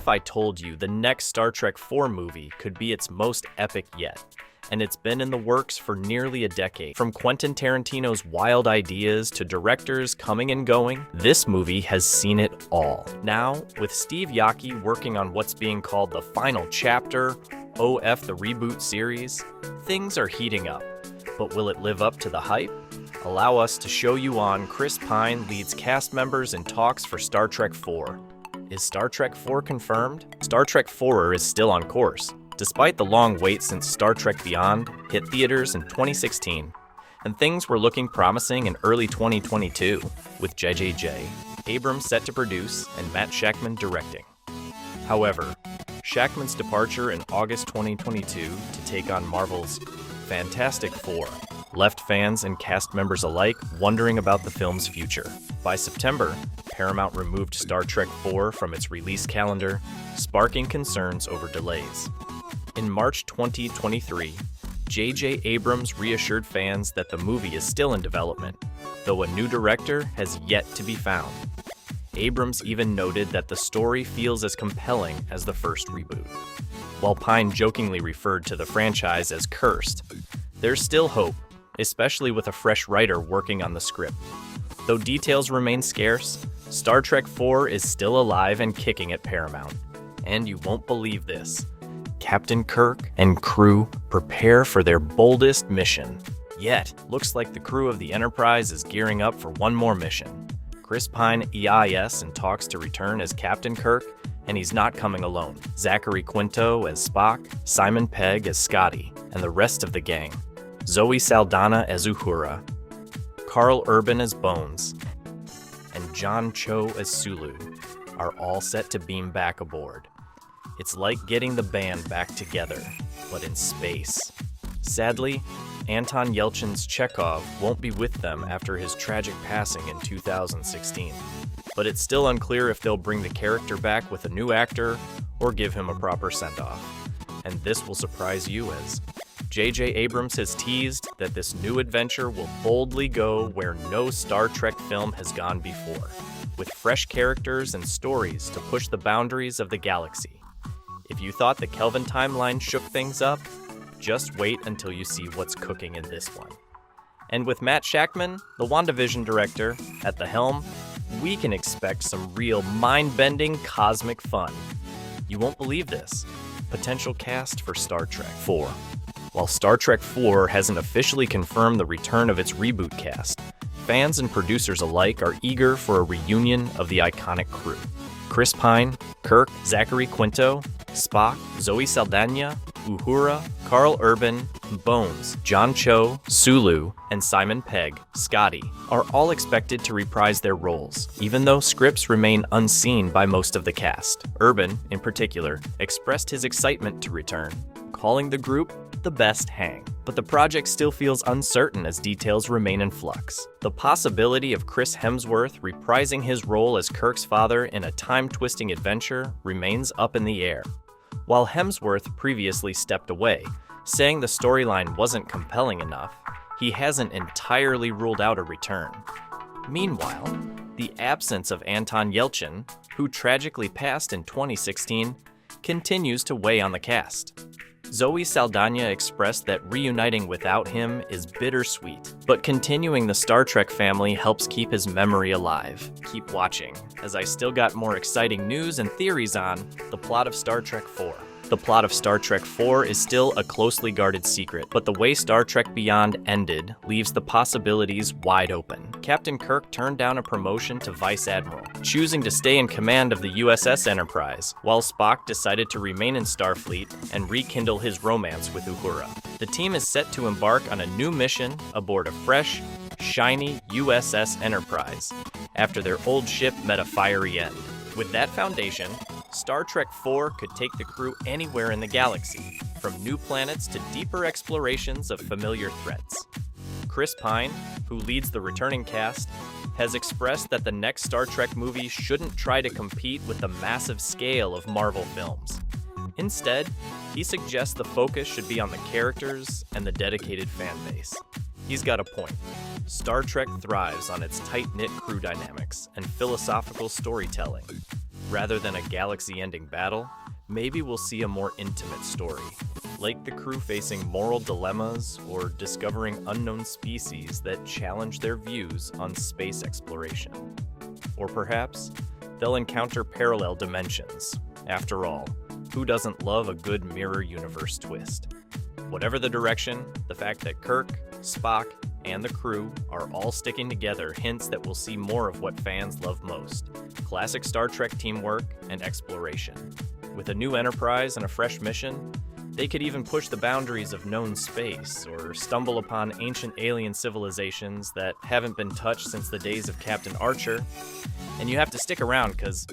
if I told you the next Star Trek IV movie could be its most epic yet? And it's been in the works for nearly a decade. From Quentin Tarantino's wild ideas to directors coming and going, this movie has seen it all. Now, with Steve Yockey working on what's being called the final chapter, OF the reboot series, things are heating up. But will it live up to the hype? Allow us to show you on Chris Pine leads cast members in talks for Star Trek IV. Is Star Trek IV confirmed? Star Trek IV is still on course, despite the long wait since Star Trek Beyond hit theaters in 2016, and things were looking promising in early 2022, with J.J. Abrams set to produce and Matt Shakman directing. However, Shakman's departure in August 2022 to take on Marvel's Fantastic Four left fans and cast members alike wondering about the film's future. By September, Paramount removed Star Trek IV from its release calendar, sparking concerns over delays. In March 2023, J.J. Abrams reassured fans that the movie is still in development, though a new director has yet to be found. Abrams even noted that the story feels as compelling as the first reboot. While Pine jokingly referred to the franchise as cursed, there's still hope, especially with a fresh writer working on the script. Though details remain scarce, Star Trek IV is still alive and kicking at Paramount. And you won't believe this. Captain Kirk and crew prepare for their boldest mission. Yet, looks like the crew of the Enterprise is gearing up for one more mission. Chris Pine EIS in talks to return as Captain Kirk, and he's not coming alone. Zachary Quinto as Spock, Simon Pegg as Scotty, and the rest of the gang. Zoe Saldana as Uhura, Carl Urban as Bones, and John Cho as Sulu are all set to beam back aboard. It's like getting the band back together, but in space. Sadly, Anton Yelchin's Chekhov won't be with them after his tragic passing in 2016. But it's still unclear if they'll bring the character back with a new actor or give him a proper send-off. And this will surprise you as J.J. Abrams has teased that this new adventure will boldly go where no Star Trek film has gone before, with fresh characters and stories to push the boundaries of the galaxy. If you thought the Kelvin timeline shook things up, just wait until you see what's cooking in this one. And with Matt Shakman, the WandaVision director, at the helm, we can expect some real mind-bending cosmic fun. You won't believe this. Potential cast for Star Trek IV. While Star Trek IV hasn't officially confirmed the return of its reboot cast, fans and producers alike are eager for a reunion of the iconic crew. Chris Pine, Kirk, Zachary Quinto, Spock, Zoe Saldana, Uhura, Carl Urban, Bones, John Cho, Sulu, and Simon Pegg, Scotty, are all expected to reprise their roles, even though scripts remain unseen by most of the cast. Urban, in particular, expressed his excitement to return, calling the group the best hang. But the project still feels uncertain as details remain in flux. The possibility of Chris Hemsworth reprising his role as Kirk's father in a time-twisting adventure remains up in the air. While Hemsworth previously stepped away, saying the storyline wasn't compelling enough, he hasn't entirely ruled out a return. Meanwhile, the absence of Anton Yelchin, who tragically passed in 2016, continues to weigh on the cast. Zoe Saldana expressed that reuniting without him is bittersweet, but continuing the Star Trek family helps keep his memory alive. Keep watching, as I still got more exciting news and theories on the plot of Star Trek IV. The plot of Star Trek IV is still a closely guarded secret, but the way Star Trek Beyond ended leaves the possibilities wide open. Captain Kirk turned down a promotion to Vice Admiral, choosing to stay in command of the USS Enterprise, while Spock decided to remain in Starfleet and rekindle his romance with Uhura. The team is set to embark on a new mission aboard a fresh, shiny USS Enterprise, after their old ship met a fiery end. With that foundation, Star Trek IV could take the crew anywhere in the galaxy, from new planets to deeper explorations of familiar threats. Chris Pine, who leads the returning cast, has expressed that the next Star Trek movie shouldn't try to compete with the massive scale of Marvel films. Instead, he suggests the focus should be on the characters and the dedicated fan base. He's got a point. Star Trek thrives on its tight-knit crew dynamics and philosophical storytelling. Rather than a galaxy-ending battle, maybe we'll see a more intimate story, like the crew facing moral dilemmas or discovering unknown species that challenge their views on space exploration. Or perhaps they'll encounter parallel dimensions. After all, who doesn't love a good mirror universe twist? Whatever the direction, the fact that Kirk, Spock, and the crew are all sticking together hints that we'll see more of what fans love most: classic Star Trek teamwork and exploration. With a new Enterprise and a fresh mission, they could even push the boundaries of known space or stumble upon ancient alien civilizations that haven't been touched since the days of Captain Archer. And you have to stick around because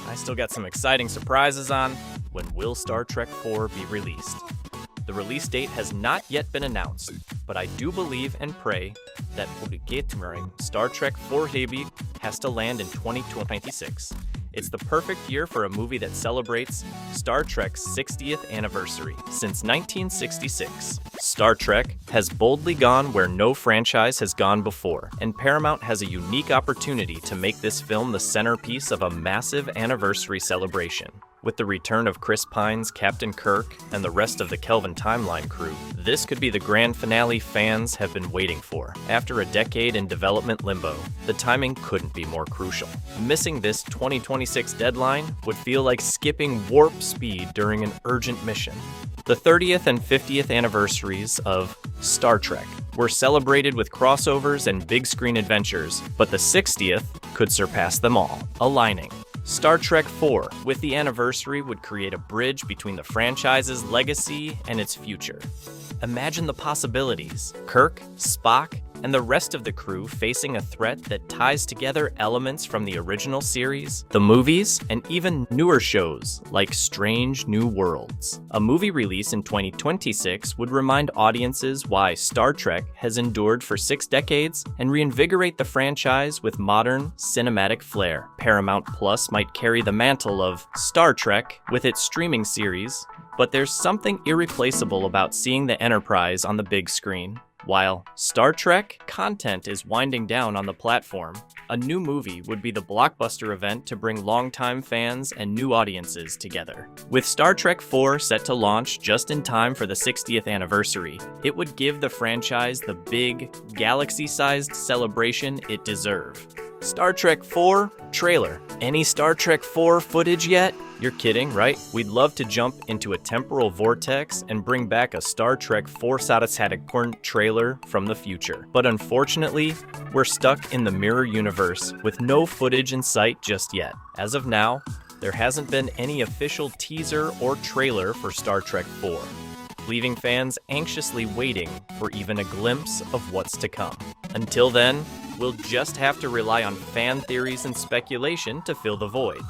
I still got some exciting surprises on when will Star Trek IV be released. The release date has not yet been announced, but I do believe and pray that Star Trek IV debut has to land in 2026. It's the perfect year for a movie that celebrates Star Trek's 60th anniversary. Since 1966, Star Trek has boldly gone where no franchise has gone before, and Paramount has a unique opportunity to make this film the centerpiece of a massive anniversary celebration. With the return of Chris Pine's Captain Kirk and the rest of the Kelvin Timeline crew, this could be the grand finale fans have been waiting for. After a decade in development limbo, the timing couldn't be more crucial. Missing this 2026 deadline would feel like skipping warp speed during an urgent mission. The 30th and 50th anniversaries of Star Trek were celebrated with crossovers and big screen adventures, but the 60th could surpass them all, aligning Star Trek IV with the anniversary would create a bridge between the franchise's legacy and its future. Imagine the possibilities: Kirk, Spock, and the rest of the crew facing a threat that ties together elements from the original series, the movies, and even newer shows like Strange New Worlds. A movie release in 2026 would remind audiences why Star Trek has endured for 6 decades and reinvigorate the franchise with modern cinematic flair. Paramount Plus might carry the mantle of Star Trek with its streaming series, but there's something irreplaceable about seeing the Enterprise on the big screen. While Star Trek content is winding down on the platform, a new movie would be the blockbuster event to bring longtime fans and new audiences together. With Star Trek IV set to launch just in time for the 60th anniversary, it would give the franchise the big, galaxy-sized celebration it deserved. Star Trek IV trailer. Any Star Trek IV footage yet? You're kidding, right? We'd love to jump into a temporal vortex and bring back a Star Trek IV Satisaticorn trailer from the future. But unfortunately, we're stuck in the mirror universe with no footage in sight just yet. As of now, there hasn't been any official teaser or trailer for Star Trek IV, leaving fans anxiously waiting for even a glimpse of what's to come. Until then, we'll just have to rely on fan theories and speculation to fill the void.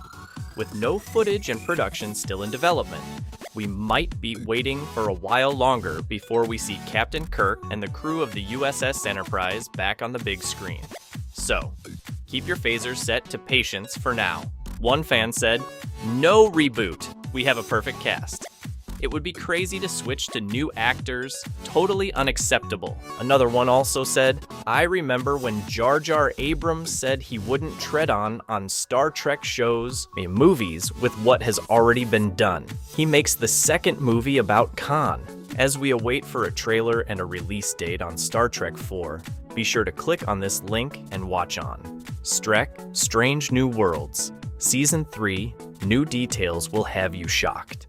With no footage and production still in development, we might be waiting for a while longer before we see Captain Kirk and the crew of the USS Enterprise back on the big screen. So, keep your phasers set to patience for now. One fan said, "No reboot, we have a perfect cast." It would be crazy to switch to new actors, totally unacceptable. Another one also said, "I remember when Jar Jar Abrams said he wouldn't tread on Star Trek shows, movies with what has already been done. He makes the second movie about Khan." As we await for a trailer and a release date on Star Trek IV, be sure to click on this link and watch on. Strange New Worlds, Season 3, new details will have you shocked.